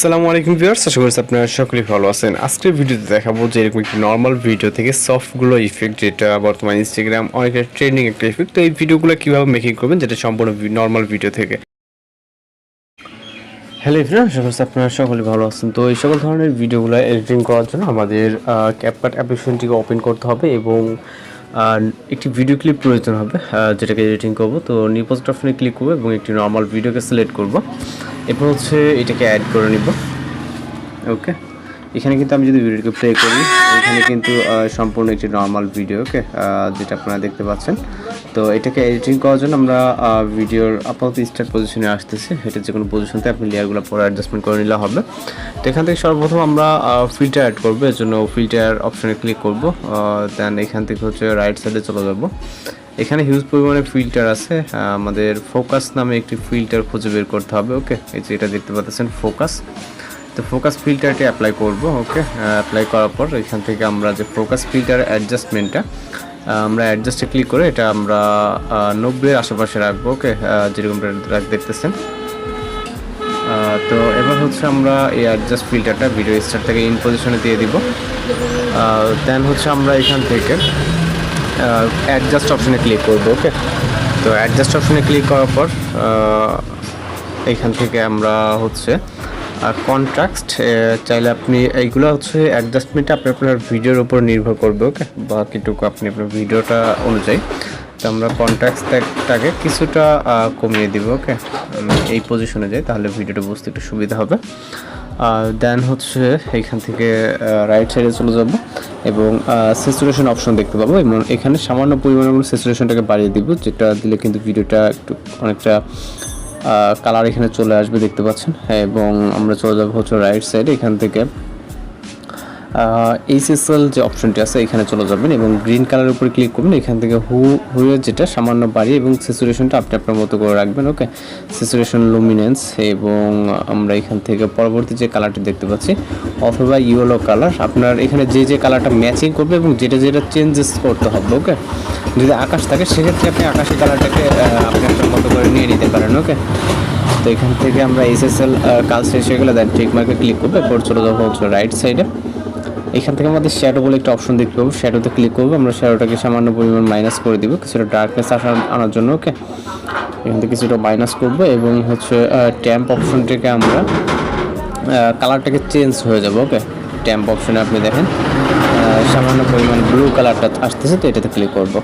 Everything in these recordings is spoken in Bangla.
আসসালামু আলাইকুম ভিউয়ার্স, আশা করি আপনারা সকলেই ভালো আছেন। আজকের ভিডিওতে দেখাবো যে এরকম একটি নর্মাল ভিডিও থেকে সফটগুলো ইফেক্ট, যেটা বর্তমানে ইনস্টাগ্রাম অনেকটা ট্রেন্ডিং একটা ইফেক্ট। তো এই ভিডিওগুলো কীভাবে মেকিং করবেন, যেটা সম্পূর্ণ নর্মাল ভিডিও থেকে। হ্যালো এভরিওয়ান, আশা করি আপনারা সকলেই ভালো আছেন। তো এই সকল ধরনের ভিডিওগুলো এডিটিং করার জন্য আমাদের ক্যাপকাট অ্যাপ্লিকেশনটিকে ওপেন করতে হবে এবং একটি ভিডিও ক্লিপ প্রয়োজন হবে, যেটাকে এডিটিং করব। তো নিউ প্রজেক্ট অপশনে ক্লিক করবো এবং একটি নর্মাল ভিডিওকে সিলেক্ট করব। এরপর হচ্ছে এটাকে অ্যাড করে নিব। ওকে, এখানে কিন্তু আমি যদি ভিডিওকে প্লে করি, এখানে কিন্তু সম্পূর্ণ একটি নর্মাল ভিডিও, ওকে, যেটা আপনারা দেখতে পাচ্ছেন। তো এটাকে এডিটিং করার জন্য আমরা ভিডিওর আপাতত স্টার্ট পজিশনে আসতেছি। এটা যে কোনো পজিশনতে আপনি লেয়ারগুলো পরে অ্যাডজাস্টমেন্ট করে নিলে হবে। তো এখান থেকে সর্বপ্রথম আমরা ফিল্টার অ্যাড করবো, এর জন্য ফিল্টার অপশনে ক্লিক করব। দেন এখান থেকে হচ্ছে রাইট সাইডে চলে যাব। এখানে হিউজ পরিমাণে ফিল্টার আছে। আমাদের ফোকাস নামে একটি ফিল্টার খুঁজে বের করতে হবে। ওকে, এই যে এটা দেখতে পাচ্ছেন ফোকাস। তো ফোকাস ফিল্টারটি অ্যাপ্লাই করব। ওকে, অ্যাপ্লাই করার পর এখান থেকে আমরা যে ফোকাস ফিল্টার অ্যাডজাস্টমেন্টটা, আমরা অ্যাডজাস্টে ক্লিক করে এটা আমরা 90-এর আশেপাশে রাখবো। ওকে, যেরকমটা দেখতেছেন। তো এবার হচ্ছে আমরা এই অ্যাডজাস্ট ফিল্টারটা ভিডিও স্টার্ট থেকে ইন পজিশনে দিয়ে দিব। দেন হচ্ছে আমরা এখান থেকে অ্যাডজাস্ট অপশনে ক্লিক করব। ওকে, তো অ্যাডজাস্ট অপশনে ক্লিক করার পর এইখান থেকে আমরা হচ্ছে কন্ট্রাস্ট চাইলে আপনি এইগুলো হচ্ছে অ্যাডজাস্টমেন্টটা আপনার ভিডিওর উপর নির্ভর করবে। ওকে, বাকিটুকু আপনি আপনার ভিডিওটা অনুযায়ী। তো আমরা কন্ট্রাস্টটাকে কিছুটা কমিয়ে দিব। ওকে, এই পজিশনে যাই, তাহলে ভিডিওটা বুঝতে একটু সুবিধা হবে। দেন হচ্ছে এইখান থেকে রাইট সাইডে চলে যাব এবং স্যাচুরেশন অপশন দেখতে পাবো এবং এখানে সামান্য পরিমাণে স্যাচুরেশনটাকে বাড়িয়ে দিব, যেটা দিলে কিন্তু ভিডিওটা একটু অনেকটা কালার এখানে চলে আসবে, দেখতে পাচ্ছেন। হ্যাঁ, এবং আমরা চলে যাবো হচ্ছে রাইট সাইডে। এখান থেকে এইচএসএল যে অপশনটি আছে এখানে চলে যাবেন এবং গ্রিন কালারের উপরে ক্লিক করবেন। এখান থেকে হুয়ের যেটা সামান্য বাড়িয়ে এবং স্যাচুরেশনটা আপনি আপনার মতো করে রাখবেন। ওকে, স্যাচুরেশন লুমিনেন্স, এবং আমরা এখান থেকে পরবর্তী যে কালারটি দেখতে পাচ্ছি অথবা ইয়েলো কালার, আপনার এখানে যে যে কালারটা ম্যাচিং করবে এবং যেটা যেটা চেঞ্জেস করতে হবে। ওকে, যদি আকাশ থাকে সেক্ষেত্রে আপনি আকাশি কালারটাকে আপনি আপনার মতো করে নিয়ে নিতে পারেন। ওকে, তো এখান থেকে আমরা এসএসএল কাজ শেষ হয়ে গেলে দেন ঠিক মার্কে ক্লিক করবো। এরপর চলে যাবো হচ্ছে রাইট সাইডে। এখান থেকে আমাদের শ্যাডো বলে একটা অপশন দেখতে পাবো, শ্যাডোতে ক্লিক করবো। আমরা শ্যাডোটাকে সামান্য পরিমাণ মাইনাস করে দিব কিছুটা ডার্কনেস আনার জন্য। ওকে, এখান থেকে কিছুটা মাইনাস করবো এবং হচ্ছে ট্যাম্প অপশনটাকে আমরা কালারটাকে চেঞ্জ হয়ে যাবো। ওকে, ট্যাম্প অপশনে আপনি দেখেন সামান্য পরিমাণ ব্লু কালারটা আসতেছে, তো এটাতে ক্লিক করব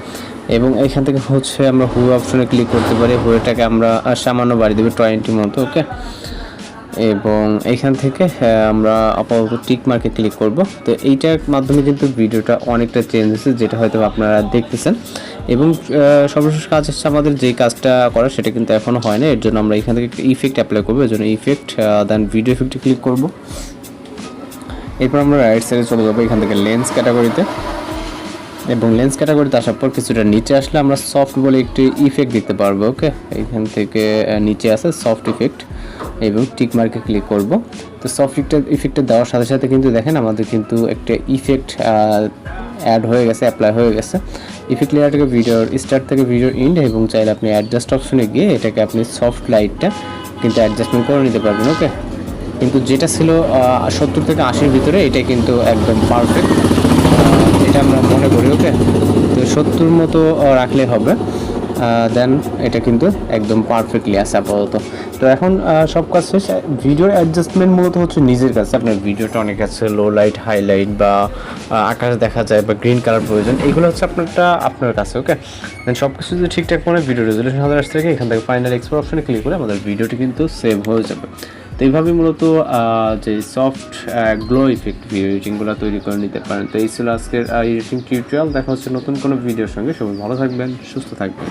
এবং এখান থেকে হচ্ছে আমরা হু অপশনে ক্লিক করতে পারি। হুয়েটাকে আমরা সামান্য বাড়িয়ে দেবো 20 মতো। ওকে, এবং এইখান থেকে আমরা আপাতত টিক মার্কে ক্লিক করব। তো এইটার মাধ্যমে কিন্তু ভিডিওটা অনেকটা চেঞ্জ হয়েছে, যেটা হয়তো আপনারা দেখতেছেন। এবং সর্বশেষ কাজ হচ্ছে আমাদের যেই কাজটা করা সেটা কিন্তু এখনও হয় না, এর জন্য আমরা এখান থেকে একটা ইফেক্ট অ্যাপ্লাই করবো। এর জন্য ইফেক্ট দেন ভিডিও ইফেক্টে ক্লিক করব। এরপর আমরা রাইট সাইডে চলে যাবো এখান থেকে লেন্স ক্যাটাগরিতে, এবং লেন্স ক্যাটাগরিতে আসার পর কিছুটা নিচে আসলে আমরা সফট বলে একটি ইফেক্ট দেখতে পারবো। ওকে, এখান থেকে নিচে আছে সফট ইফেক্ট এবং টিক মার্কে ক্লিক করব। তো সফট ইফেক্টটা দেওয়ার সাথে সাথে কিন্তু দেখেন আমাদের কিন্তু একটা ইফেক্ট অ্যাড হয়ে গেছে, অ্যাপ্লাই হয়ে গেছে। ইফেক্ট লেয়ারটাকে ভিডিওর স্টার্ট থেকে ভিডিওর এন্ড, এবং চাইলে আপনি অ্যাডজাস্ট অপশনে গিয়ে এটাকে আপনি সফট লাইটটা কিন্তু অ্যাডজাস্টমেন্ট করে নিতে পারবেন। ওকে, কিন্তু যেটা ছিল 70 থেকে 80-র ভিতরে, এটা কিন্তু একদম পারফেক্ট, এটা আমরা মনে করি। ওকে, তো 70 মতো রাখলে হবে। দেন এটা কিন্তু একদম পারফেক্টলি আছে আপাতত। তো এখন সব কাজ শেষ। ভিডিওর অ্যাডজাস্টমেন্ট মূলত হচ্ছে নিজের কাছে, আপনার ভিডিওটা অনেক আছে লো লাইট, হাইলাইট বা আকাশ দেখা যায় বা গ্রিন কালার প্রয়োজন, এগুলো হচ্ছে আপনার কাছে। ওকে, দেন সব কিছু যদি ঠিকঠাক মনে ভিডিও রেজুলেশন 1000 আসতে থাকে, এখান থেকে ফাইনাল এক্সপোর্ট অপশনে ক্লিক করে আমাদের ভিডিওটি কিন্তু সেভ হয়ে যাবে। তো এইভাবেই মূলত যে সফট গ্লো ইফেক্ট ভিডিও এডিটিংগুলো তৈরি করে নিতে পারেন। তো এই ছিল আজকের এডিটিং টিউটোরিয়াল। দেখা হচ্ছে নতুন কোনো ভিডিওর সঙ্গে। সবাই ভালো থাকবেন, সুস্থ থাকবেন।